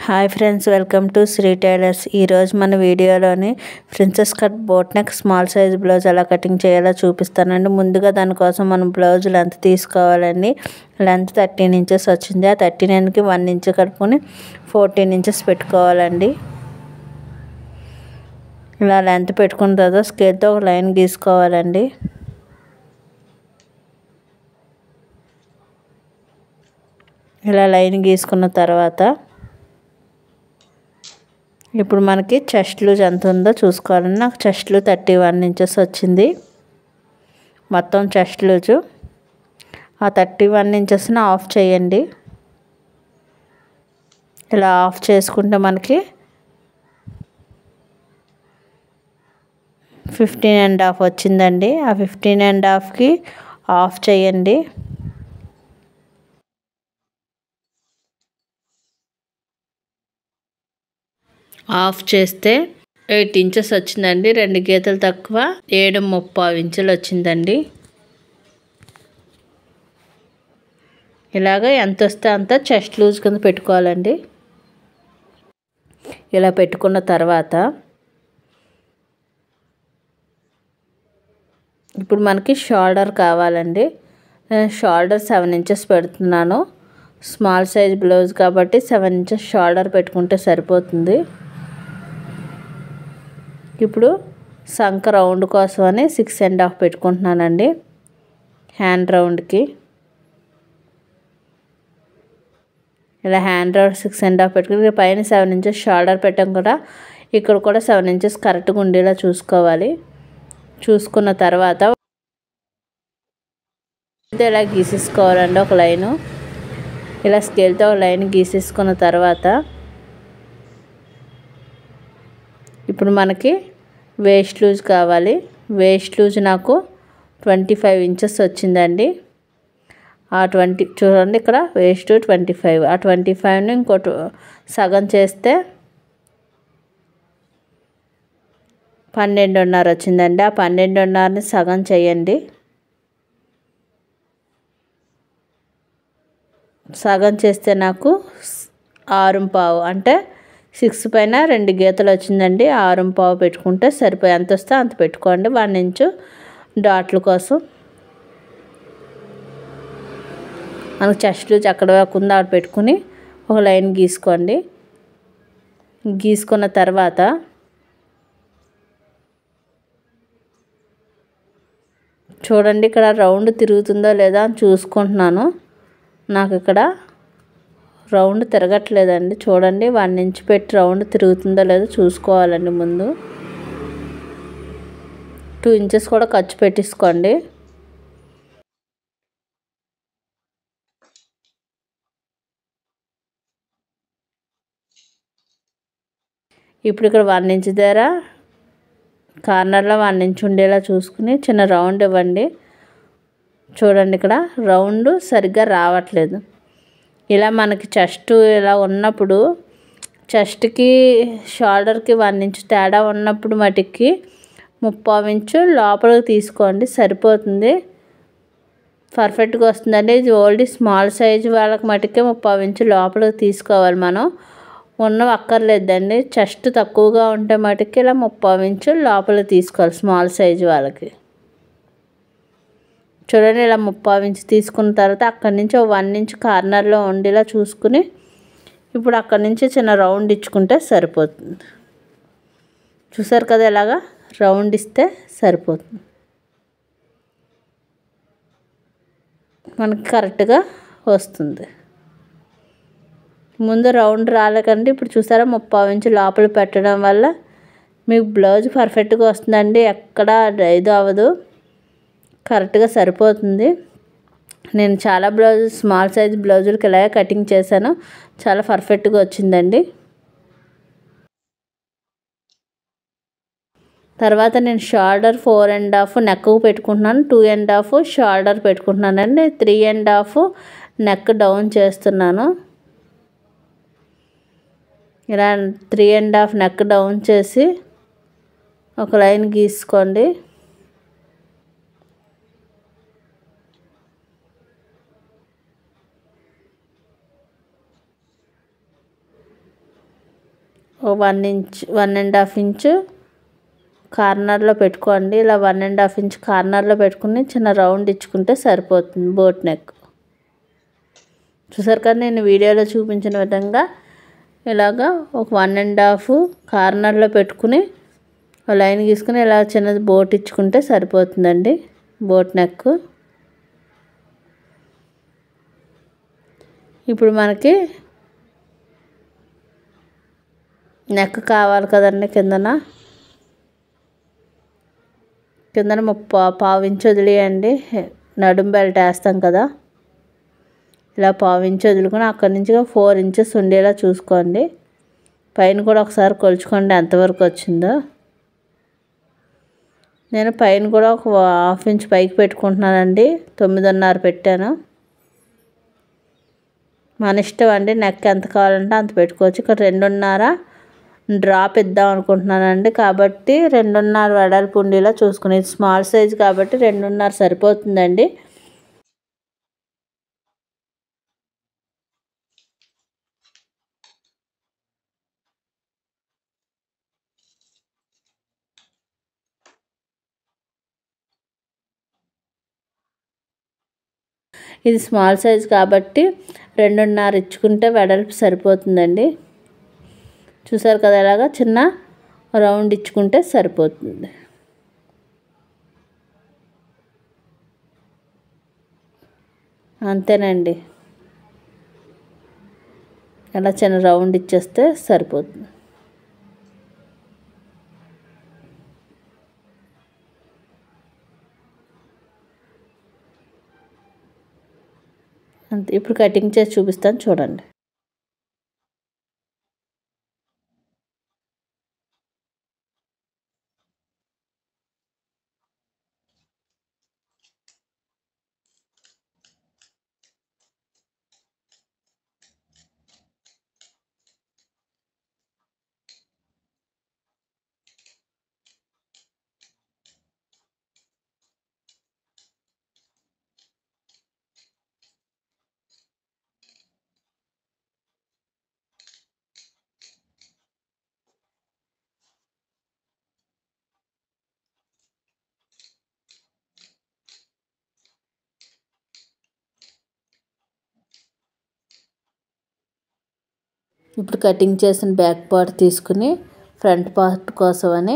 Hi friends, welcome to Sri tailors. ఈరోజు మన వీడియోలోని princess cut boat neck small size blouse ఎలా కటింగ్ చేయాలో చూపిస్తానండి. ముందుగా దానికోసం మనం బ్లౌజ్ లెంత్ తీసుకోవాలండి. లెంత్ 13 ఇంచెస్ వచ్చింది. ఆ 39కి 1 ఇంచ్ కలుపుకొని 14 ఇంచెస్ పెట్టుకోవాలండి. ఇలా లెంత్ పెట్టుకున్న తర్వాత స్కేల్తో ఒక లైన్ గీసుకోవాలండి. ఇలా లైన్ గీసుకున్న తర్వాత ఇప్పుడు మనకి చెస్ట్ లూజ్ ఎంత ఉందో చూసుకోవాలండి. నాకు చెస్ట్ లూజ్ 31 ఇంచెస్ వచ్చింది మొత్తం చెస్ట్ లూజు. ఆ 31 ఇంచెస్ని ఆఫ్ చేయండి. ఇలా ఆఫ్ చేసుకుంటే మనకి 15.5 వచ్చిందండి. ఆ 15.5కి ఆఫ్ చేయండి. ఆఫ్ చేస్తే 8 ఇంచెస్ వచ్చిందండి. 2 గీతలు తక్కువ 7.75 ఇంచులు వచ్చిందండి. ఇలాగ ఎంత వస్తే అంత చెస్ట్ లూజ్ కింద పెట్టుకోవాలండి. ఇలా పెట్టుకున్న తర్వాత ఇప్పుడు మనకి షోల్డర్ కావాలండి. షోల్డర్ 7 ఇంచెస్ పెడుతున్నాను. స్మాల్ సైజ్ బ్లౌజ్ కాబట్టి 7 ఇంచెస్ షోల్డర్ పెట్టుకుంటే సరిపోతుంది. ఇప్పుడు సంక రౌండ్ కోసమని 6.5 పెట్టుకుంటున్నానండి. హ్యాండ్ రౌండ్కి ఇలా హ్యాండ్ రౌండ్ 6.5 పెట్టుకుని పైన 7 ఇంచెస్ షోల్డర్ పెట్టాం కూడా ఇక్కడ కూడా 7 ఇంచెస్ కరెక్ట్గా ఉండేలా చూసుకోవాలి. చూసుకున్న తర్వాత ఇలా గీసేసుకోవాలండి. ఒక లైను ఇలా స్కేల్తో ఒక లైన్ గీసేసుకున్న తర్వాత ఇప్పుడు మనకి వేస్ట్ లూజ్ కావాలి. వేస్ట్ లూజ్ నాకు 25 ఇంచెస్ వచ్చిందండి. ఆ 20 చూడండి, ఇక్కడ వేస్ట్ 25. ఆ 25ని ఇంకోటి సగం చేస్తే 12.5 వచ్చిందండి. ఆ 12.5ని సగం చేయండి. సగం చేస్తే నాకు 6.5 అంటే 6 పైన 2 గీతలు వచ్చిందండి. 6.5 పెట్టుకుంటే సరిపోయి ఎంత వస్తే అంత పెట్టుకోండి. 1 ఇంచు డాట్ల కోసం మనకు చెస్ట్ లూజ్ అక్కడ వరకు ఉందో అక్కడ పెట్టుకుని ఒక లైన్ గీసుకోండి. గీసుకున్న తర్వాత చూడండి, ఇక్కడ రౌండ్ తిరుగుతుందో లేదా అని చూసుకుంటున్నాను. నాకు ఇక్కడ రౌండ్ తిరగట్లేదండి. చూడండి, 1 ఇంచ్ పెట్టి రౌండ్ తిరుగుతుందో లేదో చూసుకోవాలండి. ముందు 2 ఇంచెస్ కూడా ఖర్చు పెట్టేసుకోండి. ఇప్పుడు ఇక్కడ 1 ఇంచ్ దగ్గర కార్నర్లో 1 ఇంచ్ ఉండేలా చూసుకుని చిన్న రౌండ్ ఇవ్వండి. చూడండి, ఇక్కడ రౌండ్ సరిగ్గా రావట్లేదు. ఇలా మనకి చెస్ట్ ఇలా ఉన్నప్పుడు చెస్ట్కి షోల్డర్కి 1 ఇంచ్ తేడా ఉన్నప్పుడు మటుకి 3.5 ఇంచు లోపలికి తీసుకోండి, సరిపోతుంది. పర్ఫెక్ట్గా వస్తుందండి. ఇది ఓన్లీ స్మాల్ సైజు వాళ్ళకి మటుకే 3.5 ఇంచు లోపలికి తీసుకోవాలి. మనం ఉన్నవి అక్కర్లేదండి. చెస్ట్ తక్కువగా ఉంటే మటుకి ఇలా 3.5 ఇంచు లోపలికి తీసుకోవాలి స్మాల్ సైజు వాళ్ళకి. చూడండి, ఇలా 3.5 ఇంచ్ తీసుకున్న తర్వాత అక్కడి నుంచి 1 ఇంచ్ కార్నర్లో ఉండేలా చూసుకుని ఇప్పుడు అక్కడి నుంచి చిన్న రౌండ్ ఇచ్చుకుంటే సరిపోతుంది. చూసారు కదా, ఇలాగా రౌండ్ ఇస్తే సరిపోతుంది. మనకి కరెక్ట్గా వస్తుంది. ముందు రౌండ్ రాలేకండి. ఇప్పుడు చూసారా, 3.5 ఇంచ్ లోపల పెట్టడం వల్ల మీకు బ్లౌజ్ పర్ఫెక్ట్గా వస్తుందండి. ఎక్కడ ఇది అవ్వదు, కరెక్ట్గా సరిపోతుంది. నేను చాలా బ్లౌజెస్ స్మాల్ సైజ్ బ్లౌజులకి ఇలాగే కటింగ్ చేశాను. చాలా పర్ఫెక్ట్గా వచ్చిందండి. తర్వాత నేను షోల్డర్ 4.5 నెక్ పెట్టుకుంటున్నాను. 2.5 షోల్డర్ పెట్టుకుంటున్నానండి. 3.5 నెక్ డౌన్ చేస్తున్నాను. ఇలా 3.5 నెక్ డౌన్ చేసి ఒక లైన్ గీసుకోండి. 1 ఇంచ్ 1.5 ఇంచు కార్నర్లో పెట్టుకోండి. ఇలా 1.5 ఇంచ్ కార్నర్లో పెట్టుకుని చిన్న రౌండ్ ఇచ్చుకుంటే సరిపోతుంది బోట్ నెక్. చూసారు కదా నేను వీడియోలో చూపించిన విధంగా ఇలాగా ఒక 1.5 కార్నర్లో పెట్టుకుని లైన్ గీసుకుని ఇలా చిన్నది బోట్ ఇచ్చుకుంటే సరిపోతుందండి బోట్ నెక్. ఇప్పుడు మనకి నెక్ కావాలి కదండి. కిందన పావు ఇంచు వదిలేయండి. నడుం బెల్ట్ వేస్తాం కదా, ఇలా పావు ఇంచు వదులుకొని అక్కడి నుంచి 4 ఇంచెస్ ఉండేలా చూసుకోండి. పైన కూడా ఒకసారి కొలుచుకోండి ఎంతవరకు వచ్చిందో. నేను పైన కూడా ఒక 1/2 ఇంచ్ పైకి పెట్టుకుంటున్నానండి. 9.5 పెట్టాను. మన ఇష్టం అండి, నెక్ ఎంత కావాలంటే అంత పెట్టుకోవచ్చు. ఇక్కడ 2.5 డ్రాప్ ఇద్దాం అనుకుంటున్నానండి, కాబట్టి 2.5 వెడల్పు ఉండేలా చూసుకుని, స్మాల్ సైజ్ కాబట్టి 2.5 సరిపోతుందండి. ఇది స్మాల్ సైజ్ కాబట్టి 2.5 ఇచ్చుకుంటే వెడల్పు సరిపోతుందండి. చూసారు కదా, ఇలాగా చిన్న రౌండ్ ఇచ్చుకుంటే సరిపోతుంది. అంతేనండి, ఇలా చిన్న రౌండ్ ఇచ్చేస్తే సరిపోతుంది. అంతే. ఇప్పుడు కటింగ్ చేసి చూపిస్తాను చూడండి. ఇప్పుడు కటింగ్ చేసిన బ్యాక్ పార్ట్ తీసుకుని ఫ్రంట్ పార్ట్ కోసమని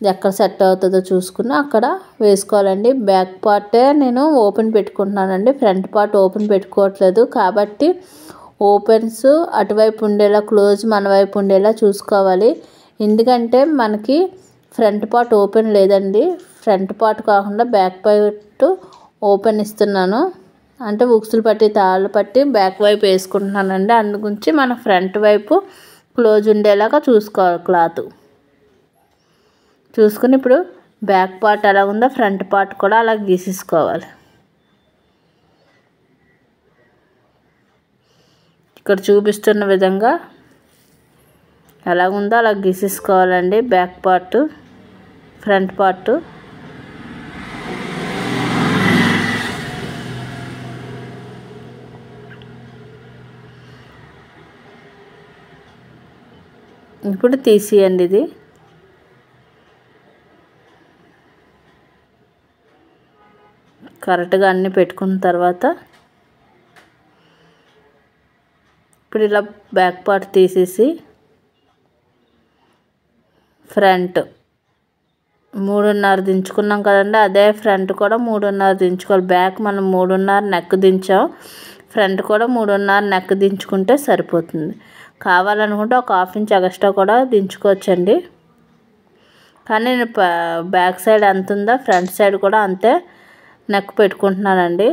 ఎక్కడ సెట్ అవుతుందో చూసుకుని అక్కడ వేసుకోవాలండి. బ్యాక్ పార్టే నేను ఓపెన్ పెట్టుకుంటున్నానండి, ఫ్రంట్ పార్ట్ ఓపెన్ పెట్టుకోవట్లేదు. కాబట్టి ఓపెన్స్ అటువైపు ఉండేలా, క్లోజ్ మన వైపు ఉండేలా చూసుకోవాలి. ఎందుకంటే మనకి ఫ్రంట్ పార్ట్ ఓపెన్ లేదండి. ఫ్రంట్ పార్ట్ కాకుండా బ్యాక్ పార్ట్ ఓపెన్ ఇస్తున్నాను. అంటే ఉక్సులు పట్టి తాళ్ళు పట్టి బ్యాక్ వైపు వేసుకుంటున్నానండి. అందుగురించి మన ఫ్రంట్ వైపు క్లోజ్ ఉండేలాగా చూసుకోవాలి క్లాత్. చూసుకుని ఇప్పుడు బ్యాక్ పార్ట్ ఎలా ఉందో ఫ్రంట్ పార్ట్ కూడా అలా గీసేసుకోవాలి. ఇక్కడ చూపిస్తున్న విధంగా ఎలా ఉందో అలా గీసేసుకోవాలండి బ్యాక్ పార్ట్, ఫ్రంట్ పార్ట్. ఇప్పుడు తీసేయండి. ఇది కరెక్ట్గా అన్నీ పెట్టుకున్న తర్వాత ఇప్పుడు ఇలా బ్యాక్ పార్ట్ తీసేసి ఫ్రంట్ 3.5 దించుకున్నాం కదండి, అదే ఫ్రంట్ కూడా 3.5 దించుకోవాలి. బ్యాక్ మనం 3.5 నెక్ దించాం, ఫ్రంట్ కూడా 3.5 నెక్ దించుకుంటే సరిపోతుంది. కావాలనుకుంటే ఒక 1/2 ఇంచ్ ఎక్స్ట్రా కూడా దించుకోవచ్చండి. కానీ నేను బ్యాక్ సైడ్ ఎంత ఉందో ఫ్రంట్ సైడ్ కూడా అంతే నెక్ పెట్టుకుంటున్నానండి.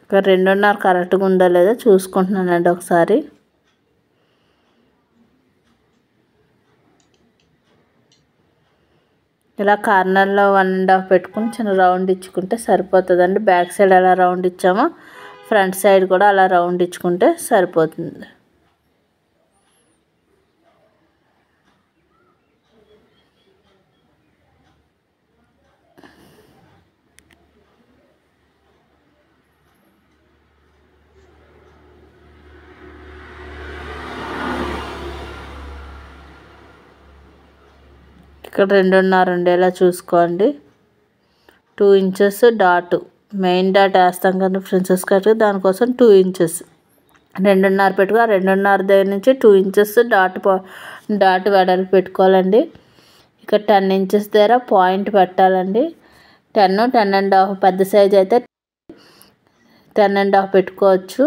ఇక్కడ 2.5 కరెక్ట్గా ఉందో లేదో చూసుకుంటున్నానండి ఒకసారి. ఇలా కార్నర్లో 1.5 పెట్టుకుని చిన్న రౌండ్ ఇచ్చుకుంటే సరిపోతుందండి. బ్యాక్ సైడ్ ఎలా రౌండ్ ఇచ్చామో ఫ్రంట్ సైడ్ కూడా అలా రౌండ్ ఇచ్చుకుంటే సరిపోతుంది. ఇక్కడ 2.5 ఉండేలా చూసుకోండి. 2 ఇంచెస్ డాట్, మెయిన్ డాట్ వేస్తాం కదా ప్రిన్సెస్ కట్, దానికోసం 2 ఇంచెస్ 2.5 పెట్టుకో. 2.5 దగ్గర నుంచి 2 ఇంచెస్ డాట్ వెడల్పు పెట్టుకోవాలండి. ఇక్కడ 10 ఇంచెస్ దగ్గర పాయింట్ పెట్టాలండి. 10.5 పెద్ద సైజ్ అయితే 10.5 పెట్టుకోవచ్చు.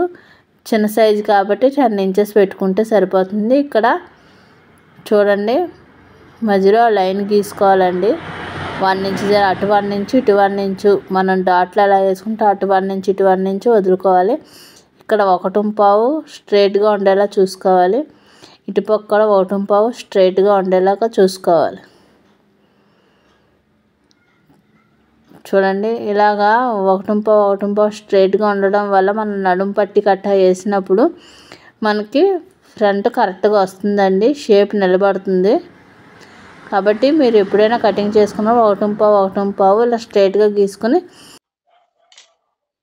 చిన్న సైజు కాబట్టి 10 ఇంచెస్ పెట్టుకుంటే సరిపోతుంది. ఇక్కడ చూడండి మధ్యలో లైన్ గీసుకోవాలండి. 1 ఇంచ్ అటు 1 ఇంచు ఇటు 1 ఇంచు, మనం డాట్లు ఎలా వేసుకుంటే అటు 1 ఇంచు ఇటు 1 ఇంచు వదులుకోవాలి. ఇక్కడ 1.5 స్ట్రైట్గా ఉండేలా చూసుకోవాలి. ఇటుపక్క కూడా 1.5 స్ట్రైట్గా ఉండేలాగా చూసుకోవాలి. చూడండి ఇలాగా 1.5 స్ట్రైట్గా ఉండడం వల్ల మనం నడుము పట్టి కట్ట వేసినప్పుడు మనకి ఫ్రంట్ కరెక్ట్గా వస్తుందండి, షేప్ నిలబడుతుంది. కాబట్టి మీరు ఎప్పుడైనా కటింగ్ చేసుకున్నప్పుడు 1.5 ఇలా స్ట్రైట్గా గీసుకుని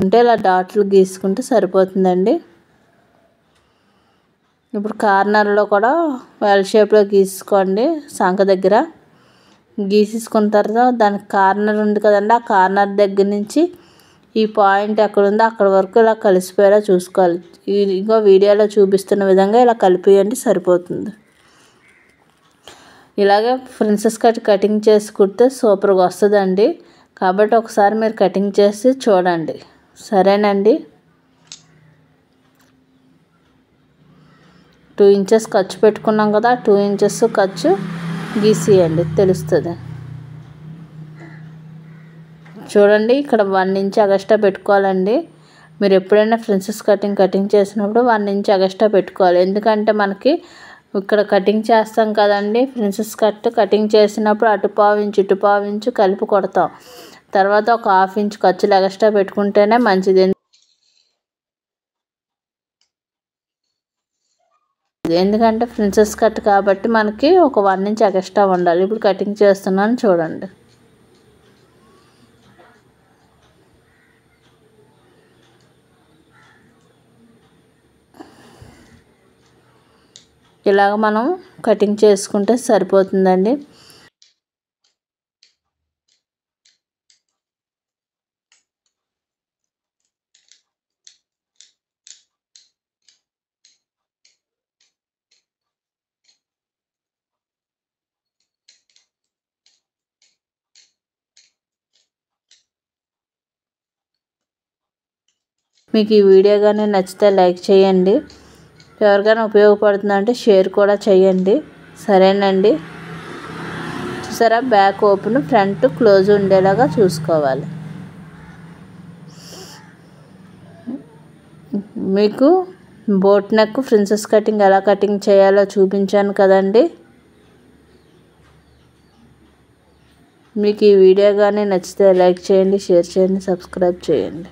ఉంటే ఇలా డాట్లు గీసుకుంటే సరిపోతుందండి. ఇప్పుడు కార్నర్లో కూడా ఎల్ షేప్లో గీసుకోండి. సంఖ దగ్గర గీసేసుకున్న తర్వాత దానికి కార్నర్ ఉంది కదండి, ఆ కార్నర్ దగ్గర నుంచి ఈ పాయింట్ ఎక్కడ ఉందో అక్కడ వరకు ఇలా కలిసిపోయేలా చూసుకోవాలి. ఇంకో వీడియోలో చూపిస్తున్న విధంగా ఇలా కలిపియండి, సరిపోతుంది. ఇలాగే ప్రిన్సెస్ కట్ కటింగ్ చేసుకుంటే సూపర్గా వస్తుందండి. కాబట్టి ఒకసారి మీరు కటింగ్ చేసి చూడండి. సరేనండి. 2 ఇంచెస్ ఖర్చు పెట్టుకున్నాం కదా, 2 ఇంచెస్ ఖర్చు గీసియండి, తెలుస్తుంది. చూడండి ఇక్కడ 1 ఇంచ్ ఎక్స్ట్రా పెట్టుకోవాలండి. మీరు ఎప్పుడైనా ప్రిన్సెస్ కటింగ్ చేసినప్పుడు 1 ఇంచ్ ఎక్స్ట్రా పెట్టుకోవాలి. ఎందుకంటే మనకి ఇక్కడ కటింగ్ చేస్తాం కదండి, ప్రిన్సెస్ కటింగ్ చేసినప్పుడు అటు 1/4 ఇంచు ఇటు 1/4 ఇంచు కలిపి కొడతాం. తర్వాత ఒక 1/2 ఇంచ్ ఖర్చులు ఎక్స్ట్రా పెట్టుకుంటేనే మంచిది. ఎందుకంటే ప్రిన్సెస్ కట్ కాబట్టి మనకి ఒక 1 ఇంచ్ ఎక్స్ట్రా ఉండాలి. ఇప్పుడు కటింగ్ చేస్తున్నాను చూడండి. ఇలాగ మనం కటింగ్ చేసుకుంటే సరిపోతుందండి. మీకు ఈ వీడియో కానీ నచ్చితే లైక్ చేయండి. ఎవరికైనా ఉపయోగపడుతుందంటే షేర్ కూడా చేయండి. సరేనండి. చూసారా, బ్యాక్ ఓపెన్ ఫ్రంట్ క్లోజ్ ఉండేలాగా చూసుకోవాలి. మీకు బోట్ నెక్ ప్రిన్సెస్ కటింగ్ ఎలా కటింగ్ చేయాలో చూపించాను కదండి. మీకు ఈ వీడియో కానీ నచ్చితే లైక్ చేయండి, షేర్ చేయండి, సబ్స్క్రైబ్ చేయండి.